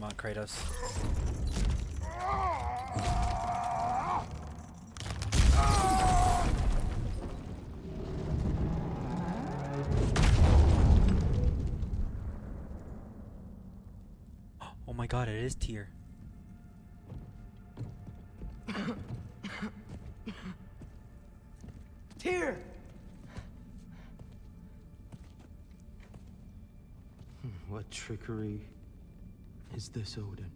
on, Kratos. Oh my god, it is Tyr. Tyr! What trickery is this, Odin?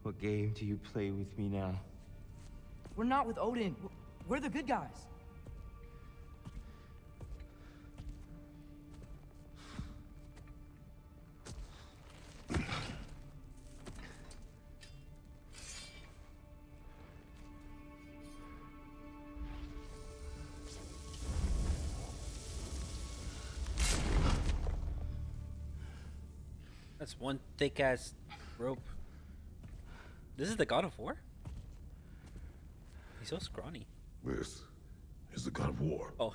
What game do you play with me now? We're not with Odin. We're the good guys. That's one thick ass rope. This is the God of War? He's so scrawny. This is the God of War. Oh.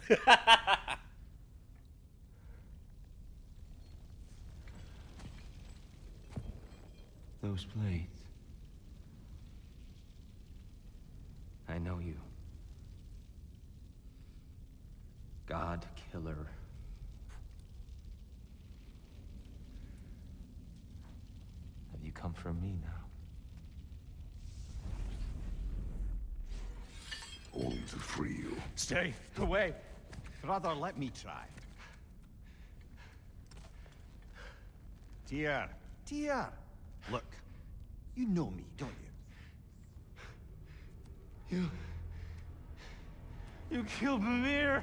Those blades. I know you. God Killer. Have you come for me now? Only to free you. Stay away. Brother, let me try. Tyr. Tyr. Look, you know me, don't you? You killed Mimir!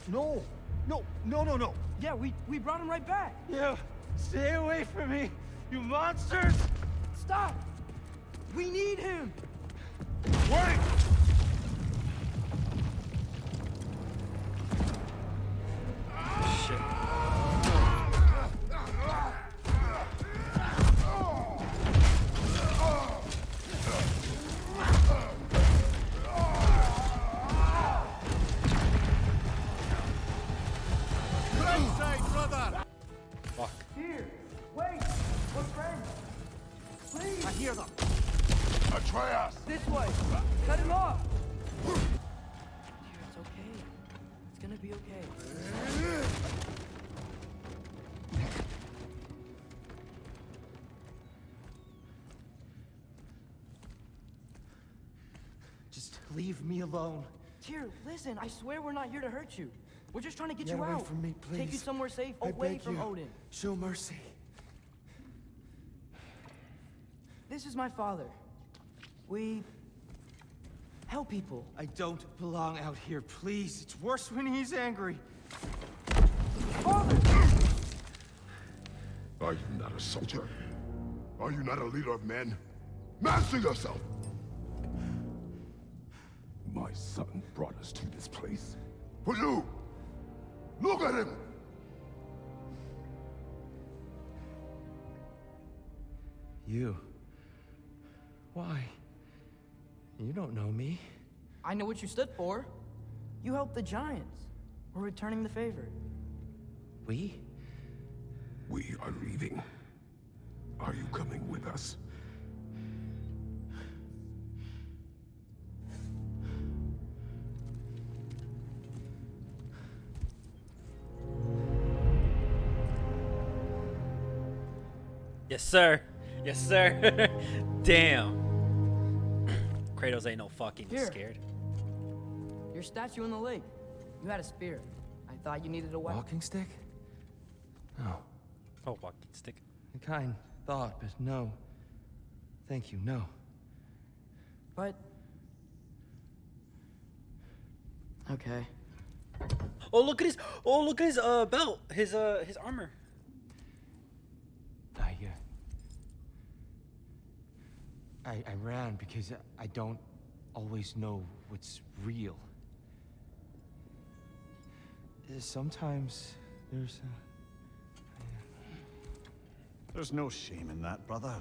No. No. Yeah, we brought him right back. You stay away from me, you monsters! Stop! We need him! Wait! Shit. Right side, brother! Fuck. Here, wait! We're friends! Please! I hear them. Atreus! This way! Cut him off! Here, it's okay. It's gonna be okay. Just leave me alone. Tyr, listen, I swear we're not here to hurt you. We're just trying to get Get you away out. from me, Take you please. somewhere safe, I away beg from you. Odin. Show mercy. This is my father. We help people. I don't belong out here, please. It's worse when he's angry. Father! Are you not a soldier? Are you not a leader of men? Master yourself! My son brought us to this place. For you! Look at him! You. Why? You don't know me. I know what you stood for. You helped the giants. We're returning the favor. We? We are leaving. Are you coming with us? Yes, sir. Yes, sir. Damn. Kratos ain't no fucking Here. scared. Your statue in the lake. You had a spear. I thought you needed a weapon. Walking stick? No. Oh, walking stick. A kind thought, but no. Thank you, no. But... Okay. Oh, look at his. Oh, look at his belt. His armor. I ran because I don't always know what's real. Sometimes there's There's no shame in that, brother.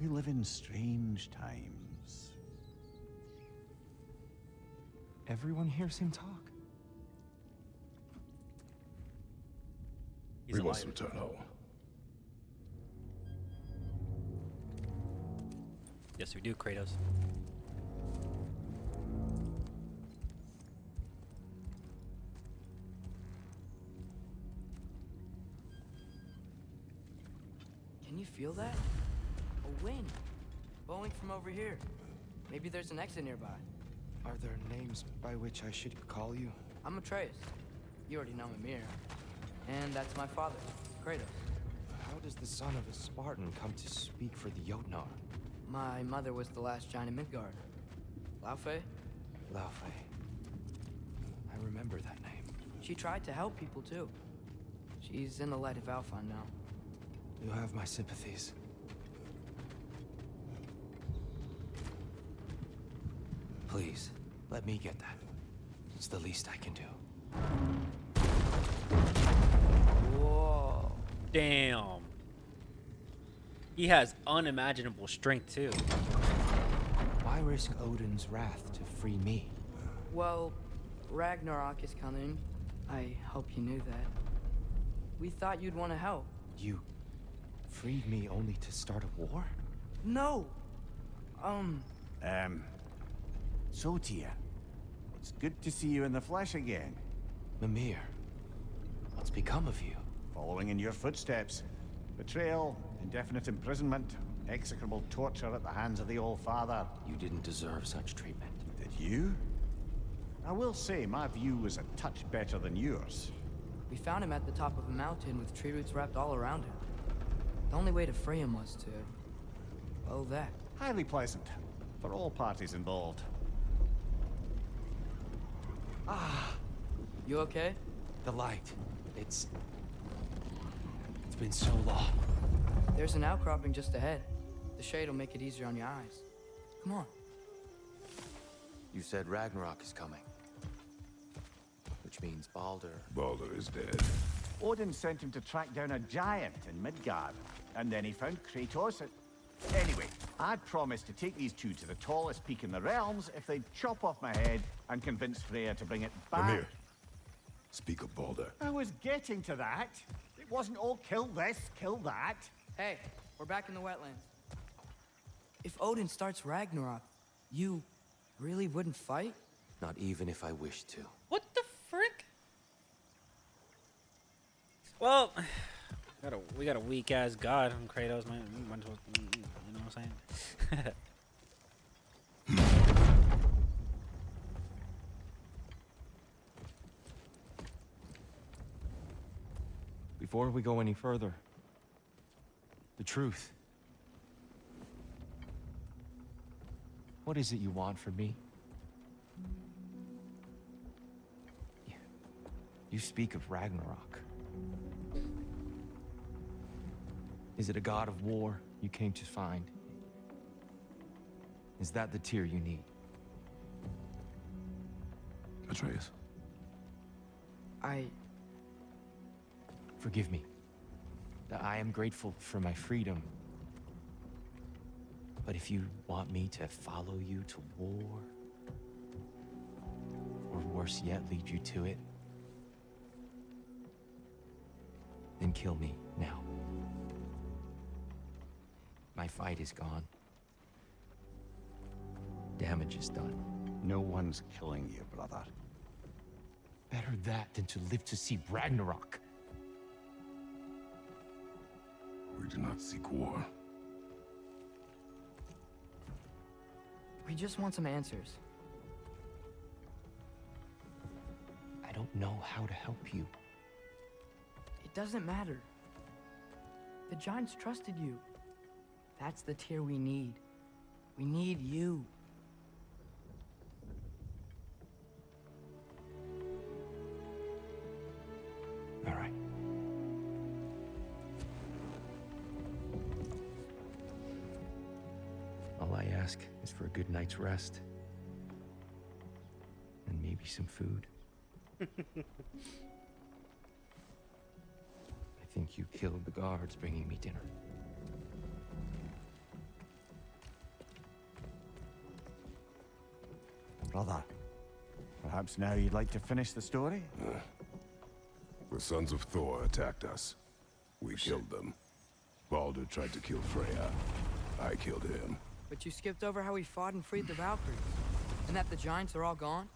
We live in strange times. everyone hears him talk. He's We alive. must return home. Yes, we do, Kratos. Can you feel that? A wind. Blowing from over here. Maybe there's an exit nearby. Are there names by which I should call you? I'm Atreus. You already know Mimir. And that's my father, Kratos. How does the son of a Spartan come to speak for the Jotnar? My mother was the last giant in Midgard. Laufey? Laufey. I remember that name. She tried to help people too. She's in the light of Alphon now. You have my sympathies. Please, let me get that. It's the least I can do. Whoa. Damn. He has unimaginable strength too. Why risk Odin's wrath to free me? Well, Ragnarok is coming. I hope you knew that. We thought you'd want to help. You freed me only to start a war? No! So, Tia, it's good to see you in the flesh again. Mimir, what's become of you? Following in your footsteps. Betrayal, indefinite imprisonment, execrable torture at the hands of the Old Father. You didn't deserve such treatment. Did you? I will say, my view was a touch better than yours. We found him at the top of a mountain with tree roots wrapped all around him. The only way to free him was to... well, that. Highly pleasant, for all parties involved. You okay? The light. It's been so long. There's an outcropping just ahead. The shade will make it easier on your eyes. Come on. You said Ragnarok is coming. Which means Baldur. Baldur is dead. Odin sent him to track down a giant in Midgard, and then he found Kratos and... Anyway, I'd promised to take these two to the tallest peak in the realms if they'd chop off my head and convince Freya to bring it back. Mimir, speak of Baldur. I was getting to that. It wasn't all kill this, kill that. Hey, we're back in the wetlands. If Odin starts Ragnarok, you really wouldn't fight? Not even if I wished to. What the frick? Well, we got a weak ass god on Kratos, man. You know what I'm saying? Before we go any further, the truth. What is it you want from me? You speak of Ragnarok. Is it a god of war you came to find? Is that the tear you need? Atreus. Forgive me. I am grateful for my freedom. But if you want me to follow you to war, or worse yet, lead you to it, then kill me now. My fight is gone. Damage is done. No one's killing you, brother. Better that than to live to see Ragnarok. We do not seek war. We just want some answers. I don't know how to help you. It doesn't matter. The giants trusted you. That's the tear we need. We need you. All right. All I ask is for a good night's rest. And maybe some food. I think you killed the guards bringing me dinner. Brother, perhaps now you'd like to finish the story? The sons of Thor attacked us. We killed them. Baldur tried to kill Freya. I killed him. But you skipped over how we fought and freed the Valkyries. And that the Giants are all gone.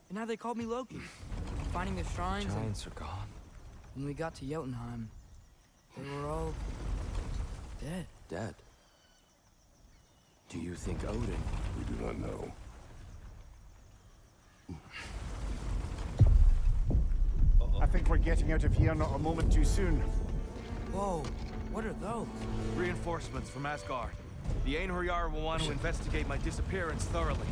And how they called me Loki. Finding the shrines. Giants are gone. When we got to Jotunheim, they were all dead. Dead. Do you think Odin? We do not know. I think we're getting out of here not a moment too soon. Whoa, what are those? Reinforcements from Asgard. The Einherjar will want to investigate my disappearance thoroughly.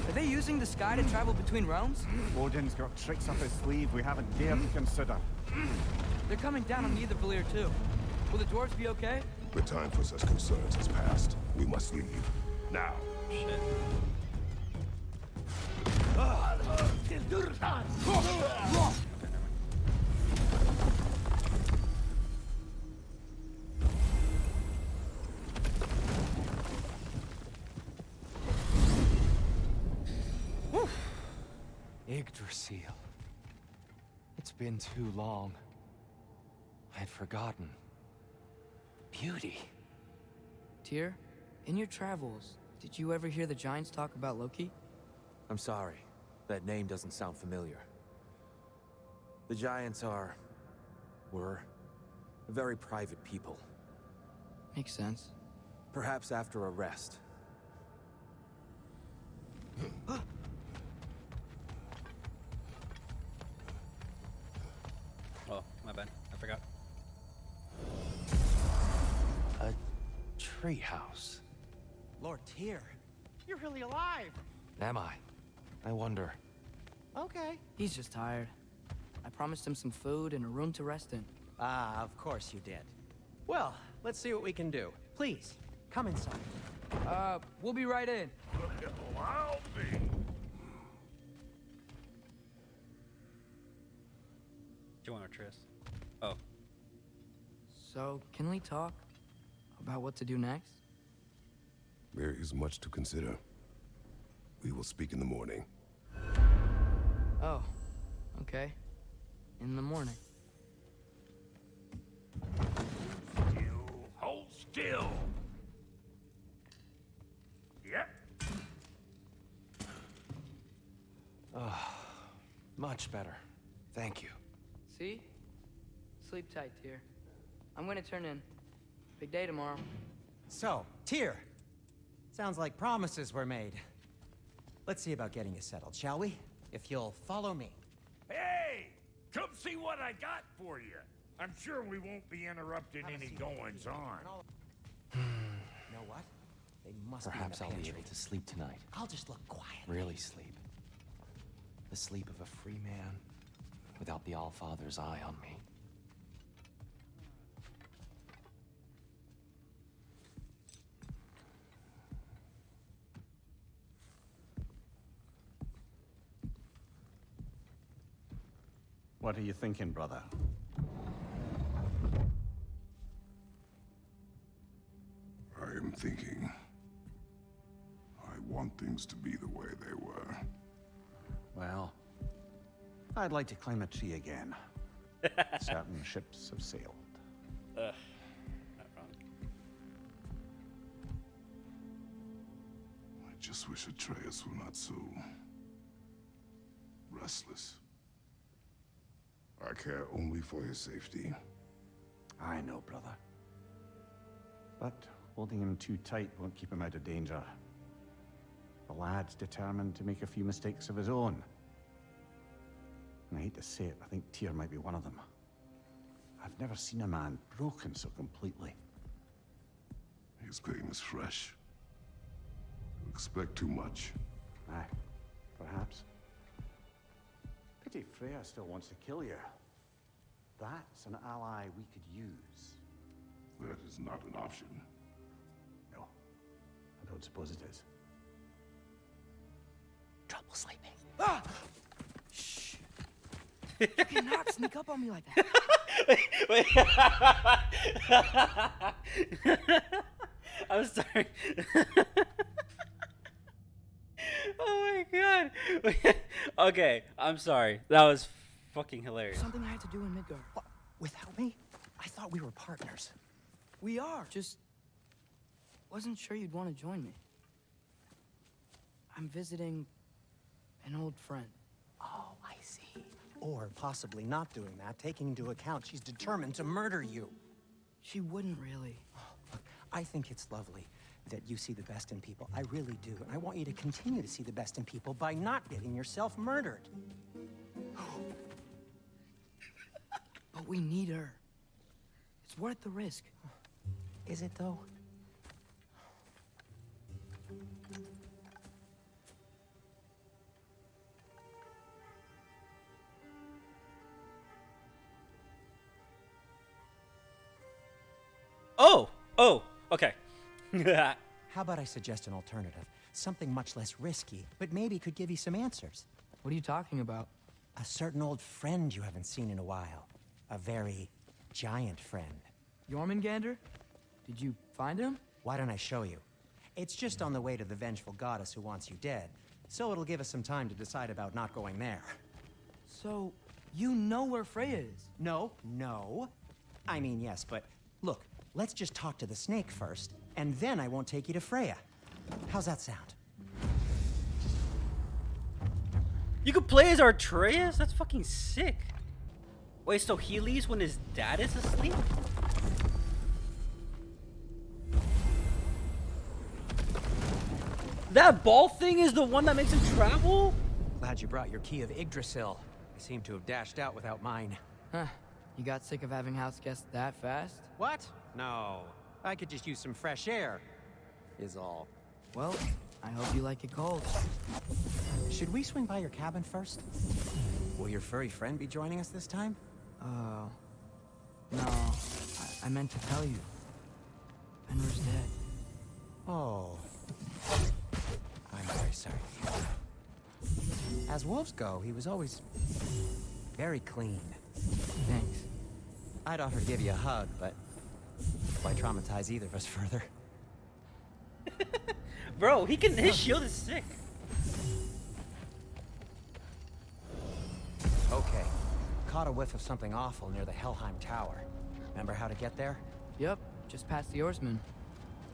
Are they using the sky to travel between realms? Odin's got tricks up his sleeve we haven't dared to consider. They're coming down on Nidavellir too. Will the dwarves be okay? The time for such concerns has passed. We must leave. Now. Shit. Yggdrasil. It's been too long. I'd forgotten. Beauty. Tyr, in your travels, did you ever hear the Giants talk about Loki? I'm sorry. That name doesn't sound familiar. The Giants were very private people. Makes sense. Perhaps after a rest. Oh, my bad. I forgot. A treehouse. Lord Tyr, you're really alive. Am I? I wonder. Okay. He's just tired. I promised him some food and a room to rest in. Ah, of course you did. Well, let's see what we can do. Please, come inside. We'll be right in. I'll be. Do you want a tryst? Oh. So, can we talk about what to do next? There is much to consider. We will speak in the morning. Oh, okay. In the morning. Hold still. Yep. Much better. Thank you. See? Sleep tight, Tyr. I'm gonna turn in. Big day tomorrow. So, Tyr. Sounds like promises were made. Let's see about getting you settled, shall we? If you'll follow me. Hey! Come see what I got for you. I'm sure we won't be interrupting any goings-on. You know what? They must Perhaps be in I'll the be pantry. able to sleep tonight. I'll just look quiet. Really sleep. The sleep of a free man without the Allfather's eye on me. What are you thinking, brother? I am thinking. I want things to be the way they were. Well, I'd like to climb a tree again. Certain ships have sailed. Ugh. Not wrong. I just wish Atreus were not so restless. I care only for his safety. I know, brother. But holding him too tight won't keep him out of danger. The lad's determined to make a few mistakes of his own. And I hate to say it, I think Tyr might be one of them. I've never seen a man broken so completely. His pain is fresh. You expect too much. Aye, perhaps. Pity Freya still wants to kill you. That's an ally we could use. That is not an option. No, I don't suppose it is. Trouble sleeping. Ah! Shh. You cannot sneak up on me like that. Wait. I'm sorry. Oh my god. Okay, I'm sorry. That was fucking hilarious. Something I had to do in Midgard. What? Without me? I thought we were partners. We are. Just wasn't sure you'd want to join me. I'm visiting an old friend. Oh, I see. Or possibly not doing that, taking into account she's determined to murder you. She wouldn't really. Look, I think it's lovely that you see the best in people. I really do. And I want you to continue to see the best in people by not getting yourself murdered. But we need her. It's worth the risk. Is it, though? Oh, okay. How about I suggest an alternative? Something much less risky, but maybe could give you some answers. What are you talking about? A certain old friend you haven't seen in a while. A very giant friend. Jormungandr? Did you find him? Why don't I show you? It's just on the way to the vengeful goddess who wants you dead, so it'll give us some time to decide about not going there. So, you know where Freya is? No. I mean, yes, but look, let's just talk to the snake first, and then I won't take you to Freya. How's that sound? You could play as Atreus? That's fucking sick. Wait, so he leaves when his dad is asleep? That ball thing is the one that makes him travel? Glad you brought your key of Yggdrasil. I seem to have dashed out without mine. Huh. You got sick of having house guests that fast? What? No. I could just use some fresh air, is all. Well, I hope you like it cold. Should we swing by your cabin first? Will your furry friend be joining us this time? No. I meant to tell you. Fenrir's dead. Oh. I'm very sorry. As wolves go, he was always very clean. Thanks. I'd offer to give you a hug, but why traumatize either of us further? Bro, his shield is sick. Okay. Caught a whiff of something awful near the Helheim Tower. Remember how to get there? Yep, just past the oarsman.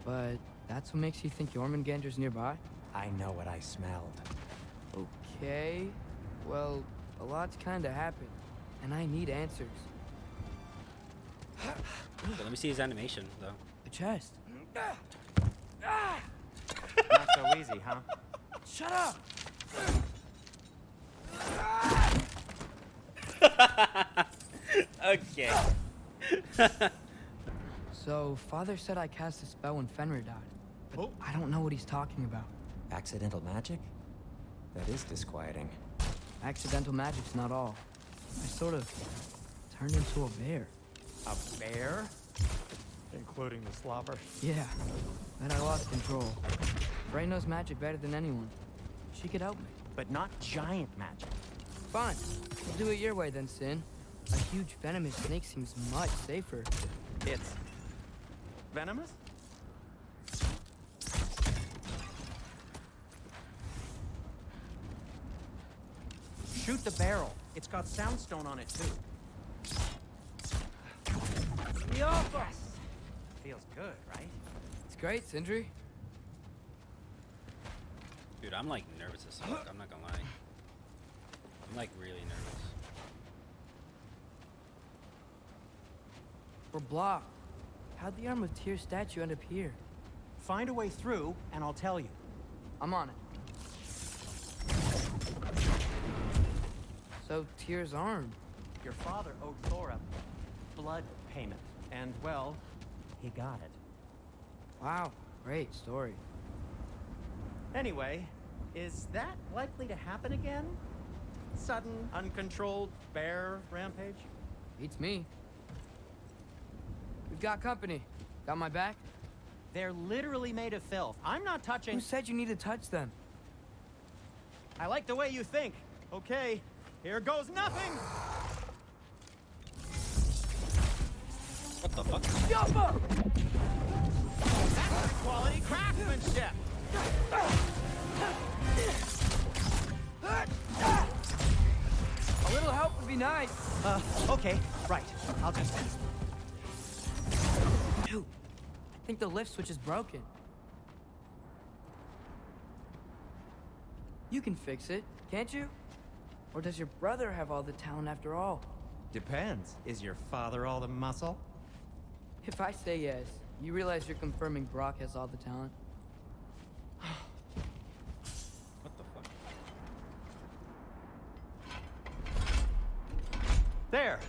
But that's what makes you think Jormungandr's nearby? I know what I smelled. Okay. Well, a lot's kinda happened, and I need answers. But let me see his animation, though. A chest. Not so easy, huh? Shut up! Okay. So, Father said I cast a spell when Fenrir died. But I don't know what he's talking about. Accidental magic? That is disquieting. Accidental magic's not all. I sort of turned into a bear. A bear? Including the slobber. Yeah, then I lost control. Frey knows magic better than anyone. She could help me. But not giant magic. Fine, we'll do it your way then, Sin. A huge venomous snake seems much safer. It's venomous? Shoot the barrel. It's got soundstone on it, too. Yes! Feels good, right? It's great, Sindri. Dude, I'm like nervous as fuck. I'm not gonna lie. I'm like really nervous. We're blocked. How'd the Arm of Tyr statue end up here? Find a way through, and I'll tell you. I'm on it. So, Tyr's arm. Your father owed Thor a blood payment, and, well, he got it. Wow, great story. Anyway, is that likely to happen again? Sudden, uncontrolled bear rampage? Beats me. We've got company. Got my back? They're literally made of filth. I'm not touching... Who said you need to touch them? I like the way you think. Okay, here goes nothing! What the fuck? Yoppa! That's quality craftsmanship! A little help would be nice. Okay, right. I'll just... Shoot. I think the lift switch is broken. You can fix it, can't you? Or does your brother have all the talent after all? Depends. Is your father all the muscle? If I say yes, you realize you're confirming Brock has all the talent? What the fuck? There!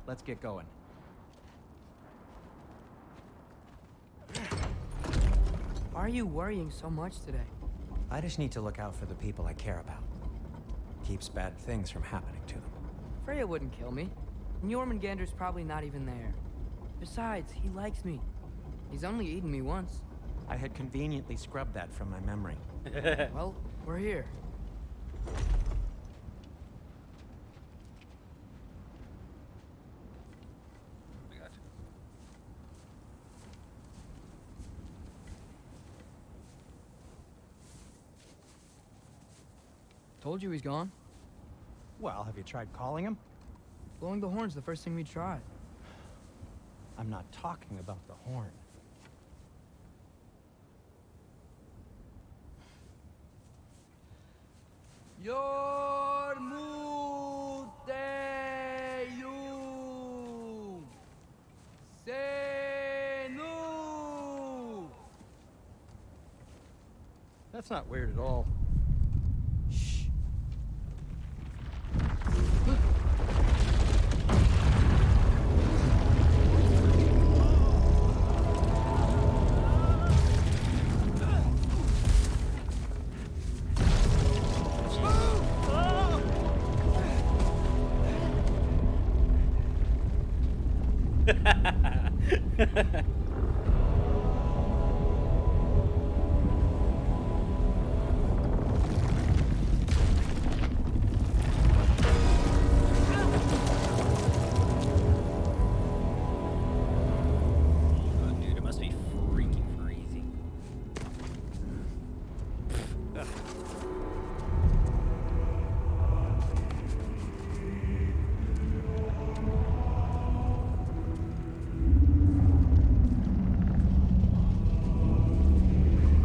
Let's get going. Why are you worrying so much today? I just need to look out for the people I care about. Keeps bad things from happening to them. Freya wouldn't kill me. And Jormungandr's probably not even there. Besides, he likes me. He's only eaten me once. I had conveniently scrubbed that from my memory. Well, we're here. I got you. Told you he's gone. Well, have you tried calling him? Blowing the horn's the first thing we tried. I'm not talking about the horn. Yormuteyum Senu. That's not weird at all. Shh. Oh, dude, it must be freaking freezing.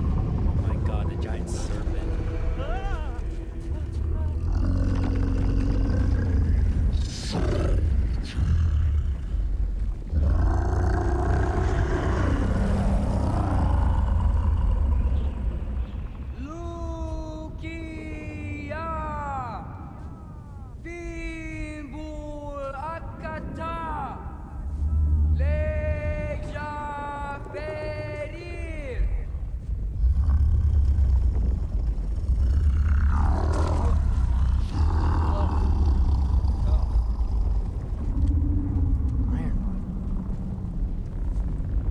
Oh my god, the giant serpent. Lukia Bimbul Akata Leja Ferir. Ironwood.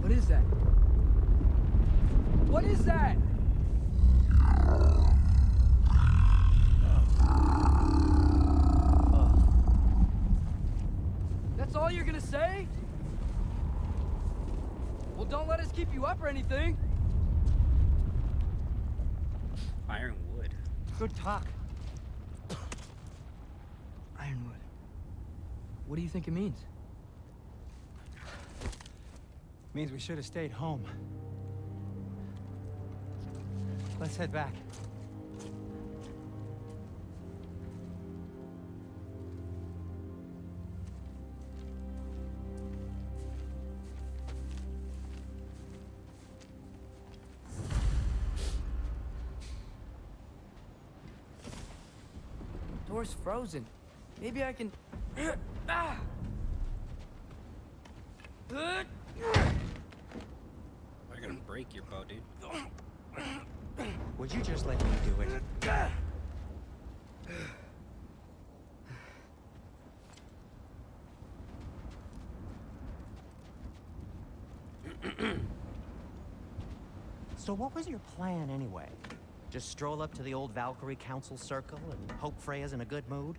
What is that? What is that? That's all you're gonna say? Well, don't let us keep you up or anything. Ironwood. Good talk. Ironwood. What do you think it means? Means we should have stayed home. Let's head back. Door's frozen. Maybe I can... Ah! You're gonna break your bow, dude. Would you just let me do it? So what was your plan anyway? Just stroll up to the old Valkyrie Council Circle and hope Freya's in a good mood?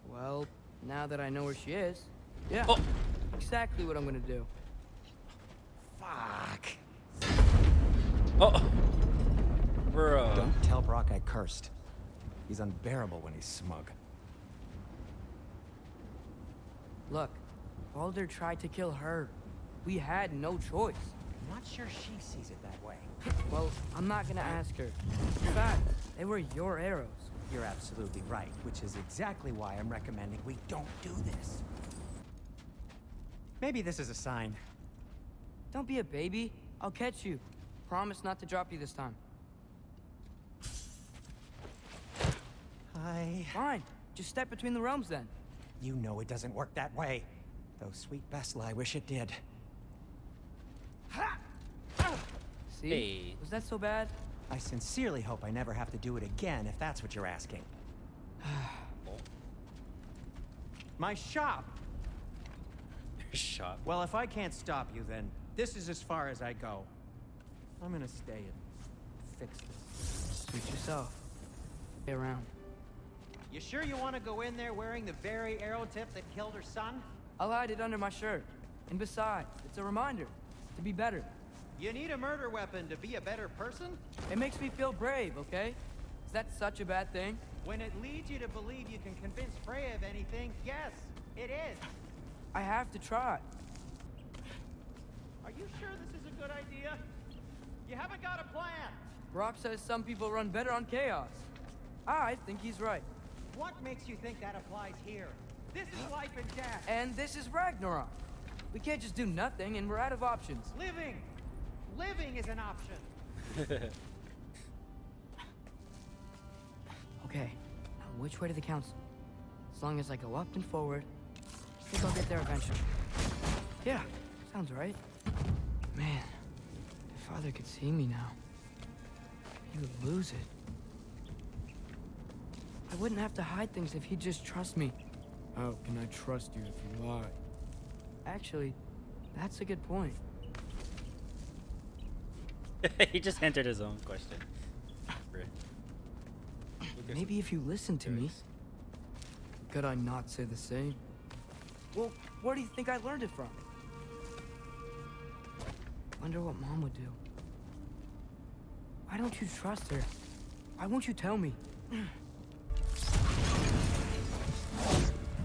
Well, now that I know where she is, yeah, Oh. exactly what I'm gonna do. Fuck. Oh, bro. Don't tell Brock I cursed. He's unbearable when he's smug. Look, Baldur tried to kill her. we had no choice. I'm not sure she sees it that way. Well, I'm not gonna ask her. In fact, they were your arrows. You're absolutely right, which is exactly why I'm recommending we don't do this. Maybe this is a sign. Don't be a baby. I'll catch you. Promise not to drop you this time. Fine. Just step between the realms then. You know it doesn't work that way. Though sweet Bessla, I wish it did. See? Hey. Was that so bad? I sincerely hope I never have to do it again, if that's what you're asking. My shop! Shop. Well, if I can't stop you, then this is as far as I go. I'm gonna stay and fix this. Suit yourself. Stay around. You sure you want to go in there wearing the very arrow tip that killed her son? I'll hide it under my shirt. And besides, it's a reminder to be better. You need a murder weapon to be a better person? It makes me feel brave, okay? Is that such a bad thing? When it leads you to believe you can convince Freya of anything, yes, it is. I have to try. Are you sure this is a good idea? You haven't got a plan. Brock says some people run better on chaos. I think he's right. What makes you think that applies here? This is life and death. And this is Ragnarok. We can't just do nothing, and we're out of options. Living is an option. Okay, now which way to the council? As long as I go up and forward, I think I'll get there eventually. Yeah, sounds right. Man, if Father could see me now, he would lose it. I wouldn't have to hide things if he'd just trust me. How can I trust you if you lie? Actually, that's a good point. He just entered his own question. Maybe if you listen to me, could I not say the same? Well, where do you think I learned it from? Wonder what Mom would do. Why don't you trust her? Why won't you tell me?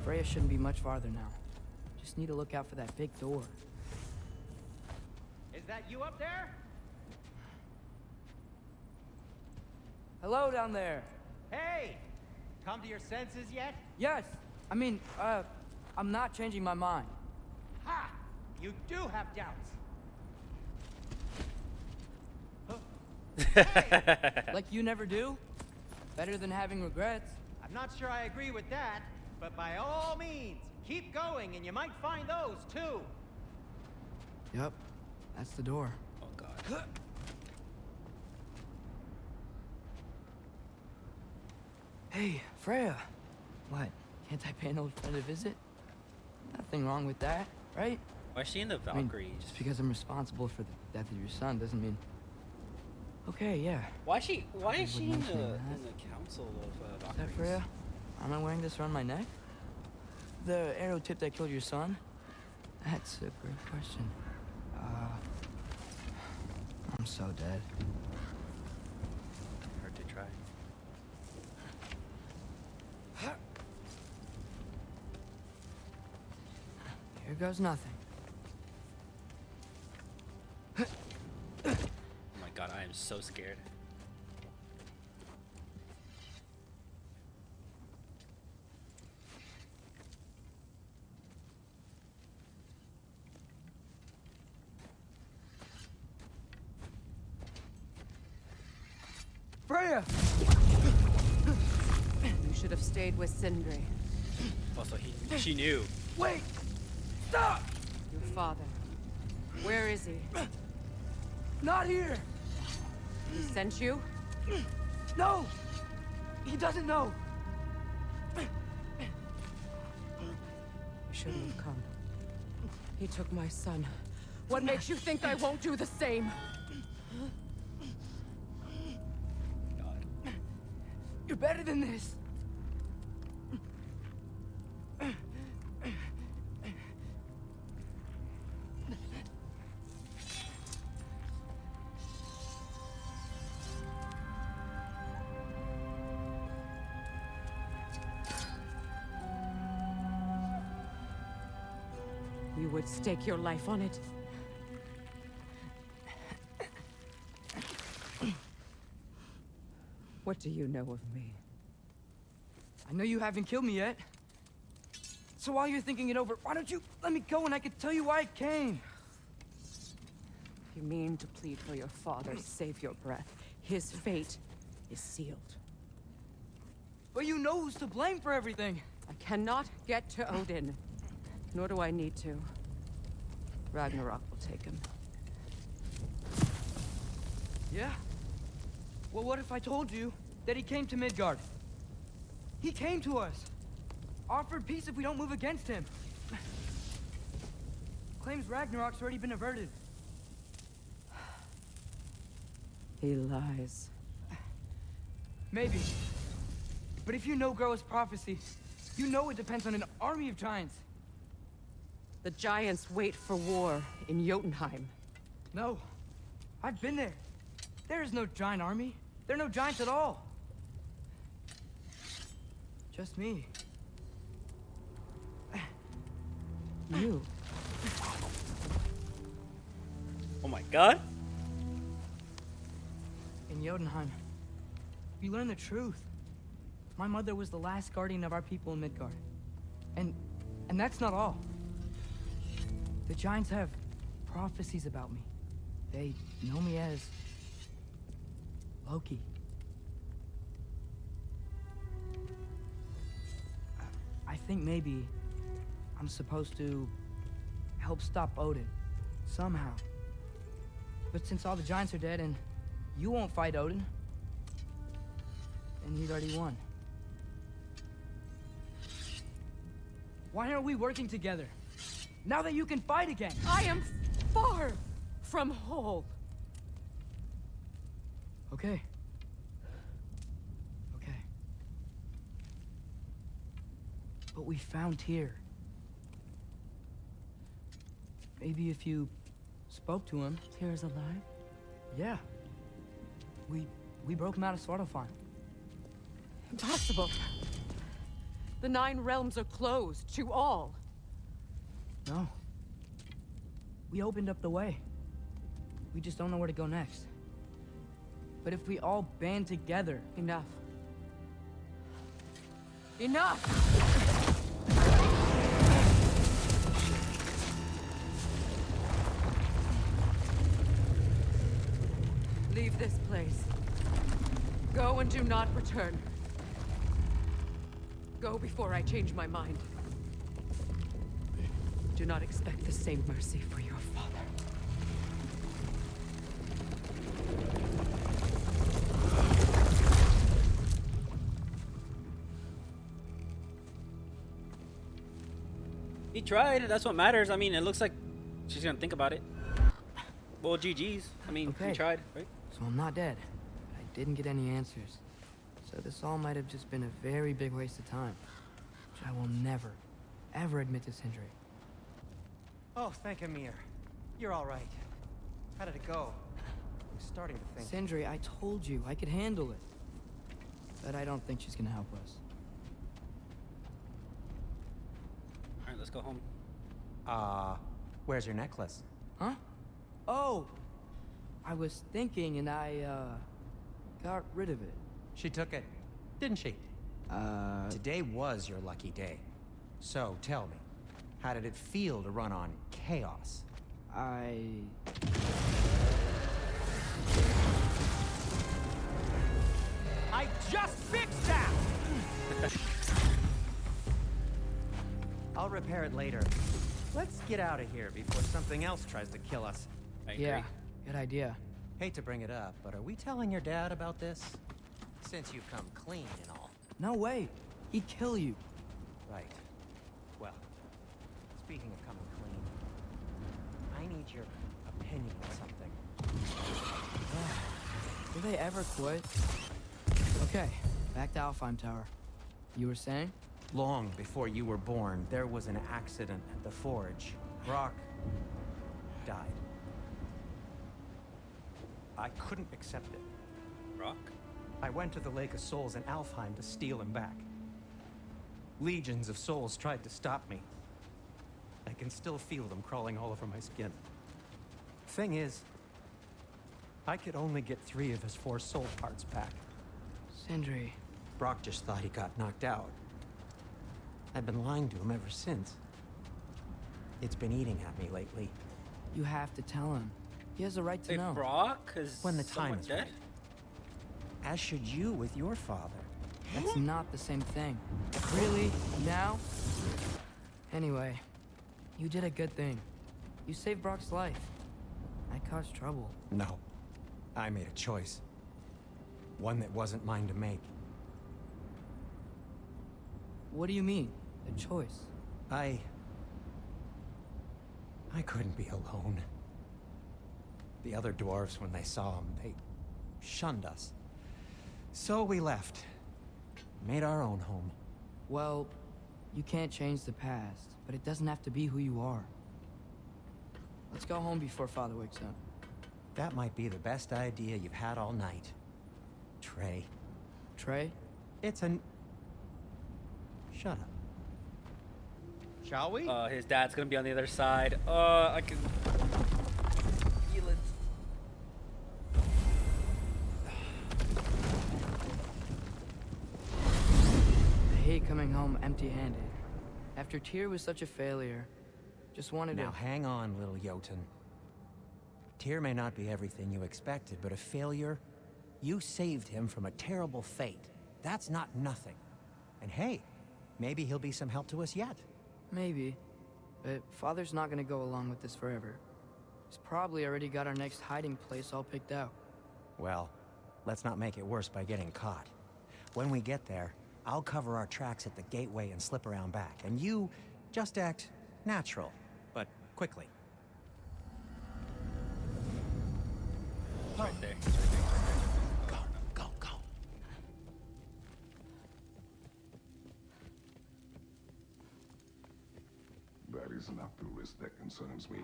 Freya shouldn't be much farther now. Just need to look out for that big door. Is that you up there? Hello down there. Hey! Come to your senses yet? Yes. I mean, I'm not changing my mind. Ha! You do have doubts. Like you never do? Better than having regrets. I'm not sure I agree with that, but by all means, keep going and you might find those too. Yep. That's the door. Oh god. Hey, Freya. What? Can't I pay an old friend a visit? Nothing wrong with that, right? Why is she in the I mean, Valkyries? just because I'm responsible for the death of your son doesn't mean... Okay, yeah. Why is she in the mention that. council of Is that Valkyries? Freya? Am I wearing this around my neck? The arrow tip that killed your son? That's a great question. I'm so dead. Hard to try. Here goes nothing. Oh my god, I am so scared. Freya! You should have stayed with Sindri. Also, she knew. Wait! Stop! Your father. Where is he? Not here! He sent you? No! He doesn't know! You shouldn't have come. He took my son. What makes you think I won't do the same? God. You're better than this! You would stake your life on it? What do you know of me? I know you haven't killed me yet. So while you're thinking it over, why don't you let me go and I can tell you why I came? You mean to plead for your father, save your breath. His fate is sealed. But you know who's to blame for everything. I cannot get to Odin, nor do I need to. Ragnarok will take him. Yeah? Well, what if I told you that he came to Midgard? He came to us. Offered peace if we don't move against him. Claims Ragnarok's already been averted. He lies. Maybe. But if you know Groa's prophecy, you know it depends on an army of giants. The giants wait for war in Jotunheim. No. I've been there. There is no giant army. There are no giants at all. Just me. You. Oh my god. In Jotunheim, we learn the truth. My mother was the last guardian of our people in Midgard. And that's not all. The giants have prophecies about me. They know me as Loki. I think maybe I'm supposed to help stop Odin, somehow. But since all the giants are dead and you won't fight Odin, then he's already won. Why aren't we working together? Now that you can fight again! I am far from whole. Okay. Okay. But we found Tyr. Maybe if you spoke to him. Tyr's alive? Yeah. We broke him out of Svartalfheim. Impossible. The 9 realms are closed to all. No. We opened up the way. We just don't know where to go next. But if we all band together... Enough. Enough! Leave this place. Go and do not return. Go before I change my mind. Do not expect the same mercy for your father. He tried. That's what matters. I mean, it looks like she's gonna think about it. Well, GG's. I mean, Okay. he tried, right? So I'm not dead. I didn't get any answers. So this all might have just been a very big waste of time. Which I will never, ever admit to Sindri. Oh, thank Amir. You're all right. How did it go? I'm starting to think. Sindri, I told you I could handle it. But I don't think she's gonna help us. All right, let's go home. Where's your necklace? Huh? Oh! I was thinking and I, got rid of it. She took it, didn't she? Today was your lucky day. So, tell me, how did it feel to run on chaos? I just fixed that! I'll repair it later. Let's get out of here before something else tries to kill us. I agree. Yeah, good idea. Hate to bring it up, but are we telling your dad about this? Since you've come clean and all. No way. He'd kill you. Right. Well, speaking of coming clean, I need your opinion on something. Do they ever quit? Okay, back to Alfheim Tower. You were saying? Long before you were born, there was an accident at the forge. Brock died. I couldn't accept it. Rock? I went to the Lake of Souls in Alfheim to steal him back. Legions of souls tried to stop me. I can still feel them crawling all over my skin. Thing is, I could only get 3 of his 4 soul parts back. Sindri. Brock just thought he got knocked out. I've been lying to him ever since. It's been eating at me lately. You have to tell him. He has a right to Wait, know. Brock? Is When the time someone is dead? right. As should you with your father. That's not the same thing. Really? Now? Anyway, you did a good thing. You saved Brock's life. I caused trouble. No. I made a choice. One that wasn't mine to make. What do you mean? A choice? I couldn't be alone. The other dwarves, when they saw him, they shunned us. So we left. Made our own home. Well, you can't change the past, but it doesn't have to be who you are. Let's go home before Father wakes up. That might be the best idea you've had all night. Trey. Trey? It's an... Shut up. Shall we? His dad's gonna be on the other side. I can feel it. I hate coming home empty-handed. After Tyr was such a failure, just wanted Now to... hang on, little Jotun. Tyr may not be everything you expected, but a failure? You saved him from a terrible fate. That's not nothing. And hey, maybe he'll be some help to us yet. Maybe. But Father's not gonna go along with this forever. He's probably already got our next hiding place all picked out. Well, let's not make it worse by getting caught. When we get there, I'll cover our tracks at the gateway and slip around back. And you just act natural, but quickly. Right there. Go, go, go. That is not the risk that concerns me.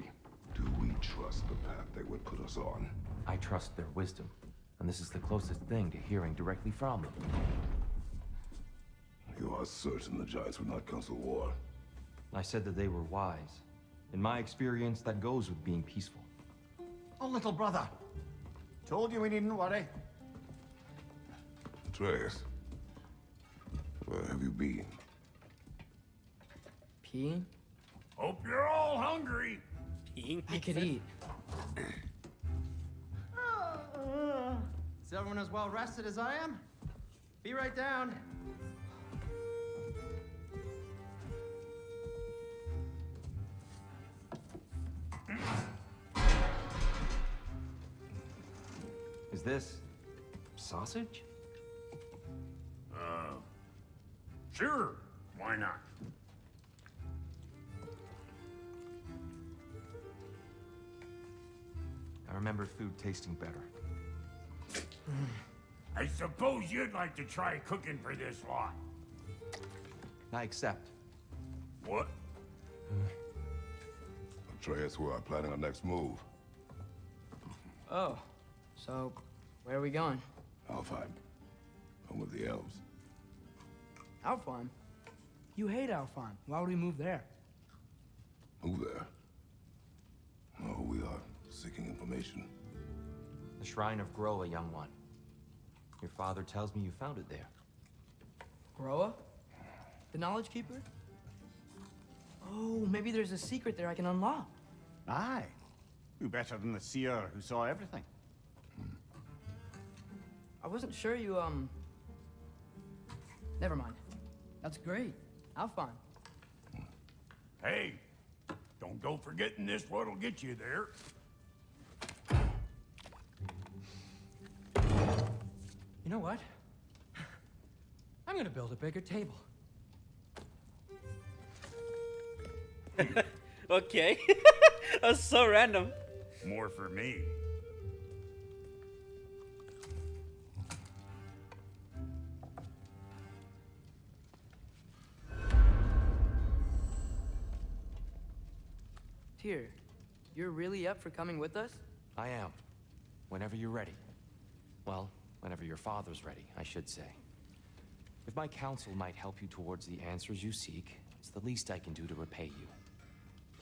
Do we trust the path they would put us on? I trust their wisdom, and this is the closest thing to hearing directly from them. You are certain the Giants would not counsel war? I said that they were wise. In my experience, that goes with being peaceful. Oh, little brother. Told you we needn't worry. Atreus, where have you been? Peeing? Hope you're all hungry. Peeing? I could eat. Is everyone as well rested as I am? Be right down. Is this... sausage? Sure, why not? I remember food tasting better. I suppose you'd like to try cooking for this lot. I accept. What? Atreus, we are planning our next move. Oh, so where are we going? Alfheim. Home of the elves. Alfheim? You hate Alfheim. Why would we move there? Move there? No, we are seeking information. The Shrine of Groa, young one. Your father tells me you found it there. Groa? The Knowledge Keeper? Oh, maybe there's a secret there I can unlock. Aye. Who better than the seer who saw everything? I wasn't sure you, Never mind. That's great. Alfheim. Hey, don't go forgetting this what'll get you there. You know what? I'm gonna build a bigger table. Okay. That's so random. More for me. Tyr, you're really up for coming with us? I am. Whenever you're ready. Well, whenever your father's ready, I should say. If my counsel might help you towards the answers you seek, it's the least I can do to repay you.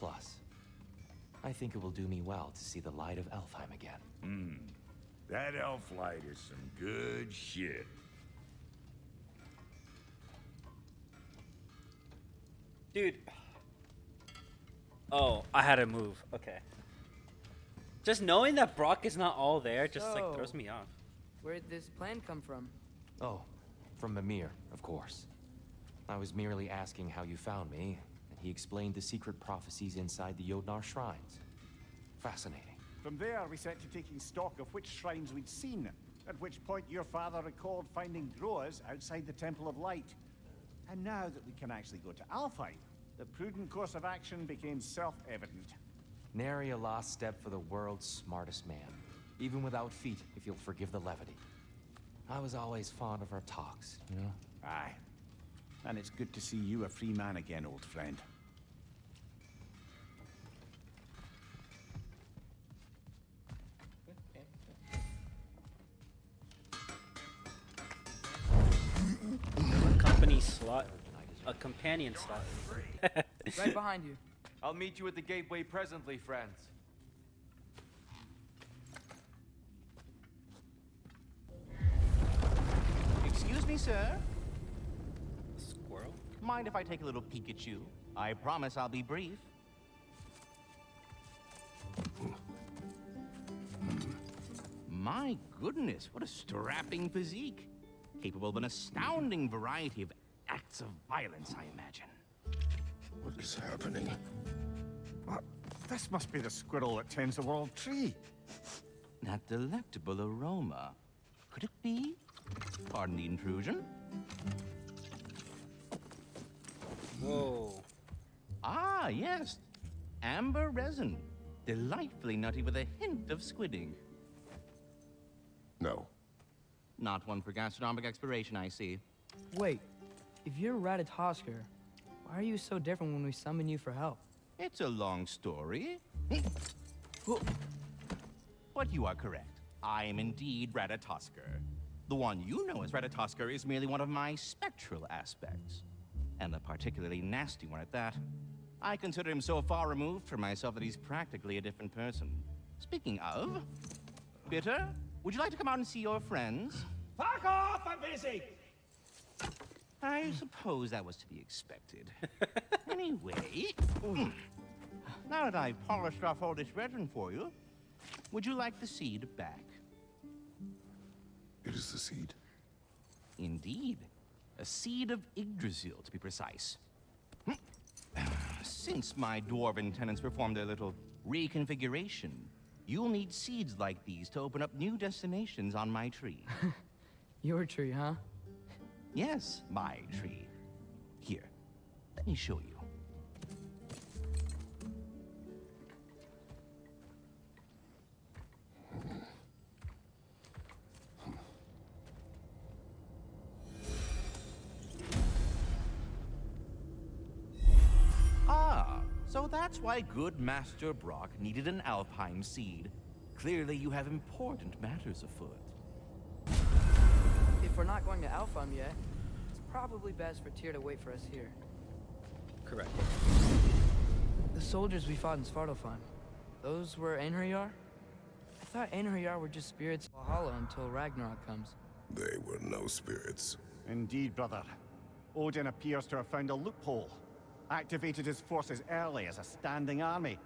Plus, I think it will do me well to see the light of Elfheim again. That elf light is some good shit. Dude. Oh, I had to move. Okay. Just knowing that Brock is not all there just like throws me off. Where'd this plan come from? Oh, from Mimir, of course. I was merely asking how you found me, and he explained the secret prophecies inside the Jotnar shrines. Fascinating. From there, we set to taking stock of which shrines we'd seen, at which point your father recalled finding growers outside the Temple of Light. And now that we can actually go to Alfheim, the prudent course of action became self-evident. Nary a lost step for the world's smartest man. Even without feet, if you'll forgive the levity. I was always fond of our talks, you know? Aye. And it's good to see you a free man again, old friend. A company slot. A companion slot. Right behind you. I'll meet you at the gateway presently, friends. Excuse me, sir. Squirrel? Mind if I take a little peek at you? I promise I'll be brief. My goodness, what a strapping physique. Capable of an astounding variety of acts of violence, I imagine. What is happening? This must be the squirrel that tends the world tree. That delectable aroma. Could it be? Pardon the intrusion. Whoa. Ah, yes. Amber resin. Delightfully nutty with a hint of squidding. No. Not one for gastronomic exploration, I see. Wait, if you're Ratatoskr, why are you so different when we summon you for help? It's a long story. But you are correct. I am indeed Ratatoskr. The one you know as Ratatoskr is merely one of my spectral aspects. And a particularly nasty one at that. I consider him so far removed from myself that he's practically a different person. Speaking of... Bitter, would you like to come out and see your friends? Fuck off! I'm busy! I suppose that was to be expected. Anyway... Now that I've polished off all this resin for you, would you like the seed back? It is the seed. Indeed. A seed of Yggdrasil, to be precise. Since my dwarven tenants performed their little reconfiguration, you'll need seeds like these to open up new destinations on my tree. Your tree, huh? Yes, my tree. Here, let me show you. So that's why good Master Brock needed an Alfheim seed. Clearly you have important matters afoot. If we're not going to Alfheim yet, it's probably best for Tyr to wait for us here. Correct. The soldiers we fought in Svartalfheim, those were Einherjar? I thought Einherjar were just spirits of Valhalla until Ragnarok comes. They were no spirits. Indeed, brother. Odin appears to have found a loophole. Activated his forces early as a standing army.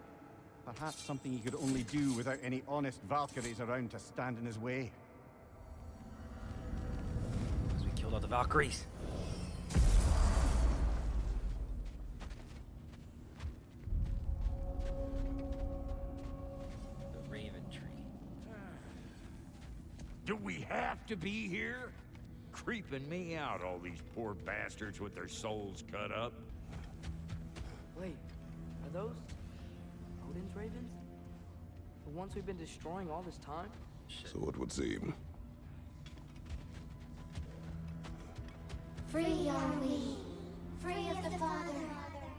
Perhaps something he could only do without any honest Valkyries around to stand in his way. Because we killed all the Valkyries. The Raven Tree. Do we have to be here? Creeping me out, all these poor bastards with their souls cut up. Wait, are those Odin's ravens? The ones we've been destroying all this time? So it would seem. Free are we, free of the Father.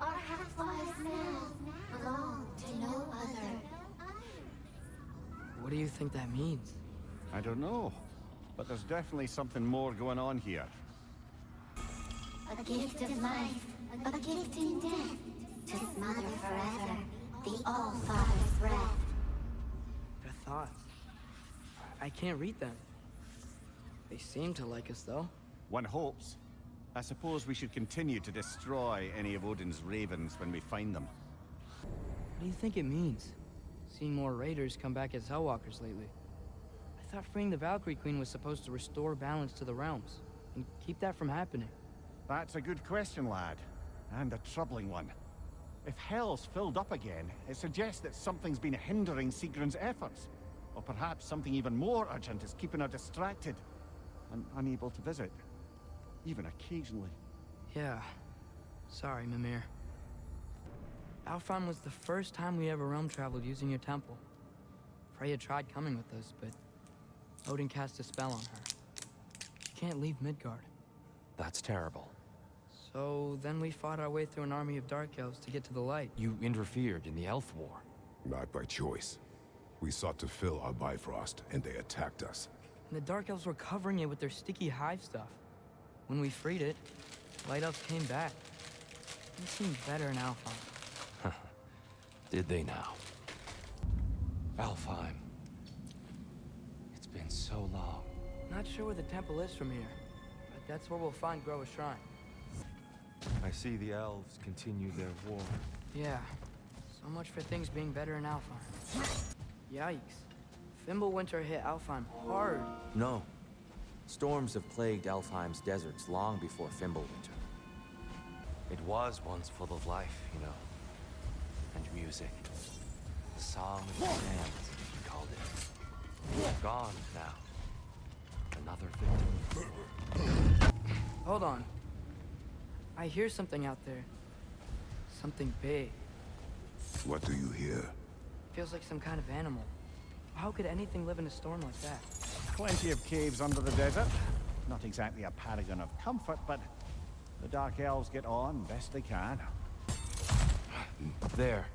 Our half-lives now belong to no other. What do you think that means? I don't know, but there's definitely something more going on here. A gift of life, a gift in death. To smother forever the All-Father's breath. Their thoughts. I can't read them. They seem to like us, though. One hopes. I suppose we should continue to destroy any of Odin's ravens when we find them. What do you think it means? Seeing more raiders come back as Hellwalkers lately. I thought freeing the Valkyrie Queen was supposed to restore balance to the realms, and keep that from happening. That's a good question, lad. And a troubling one. If Hell's filled up again, it suggests that something's been hindering Sigrun's efforts. Or perhaps something even more urgent is keeping her distracted and unable to visit. Even occasionally. Yeah. Sorry, Mimir. Alfheim was the first time we ever realm traveled using your temple. Freya tried coming with us, but Odin cast a spell on her. She can't leave Midgard. That's terrible. So then we fought our way through an army of Dark Elves to get to the light. You interfered in the Elf War. Not by choice. We sought to fill our Bifrost, and they attacked us. And the Dark Elves were covering it with their sticky hive stuff. When we freed it, Light Elves came back. They seemed better in Alfheim. Did they now? Alfheim. It's been so long. Not sure where the temple is from here, but that's where we'll find Groa's shrine. I see the elves continue their war. Yeah. So much for things being better in Alfheim. Yikes. Fimbulwinter hit Alfheim hard. No. Storms have plagued Alfheim's deserts long before Fimbulwinter. It was once full of life, you know. And music. The song of the sands, he called it. Gone now. Another victim. Hold on. I hear something out there. Something big. What do you hear? Feels like some kind of animal. How could anything live in a storm like that? Plenty of caves under the desert. Not exactly a paragon of comfort, but the Dark Elves get on best they can. There.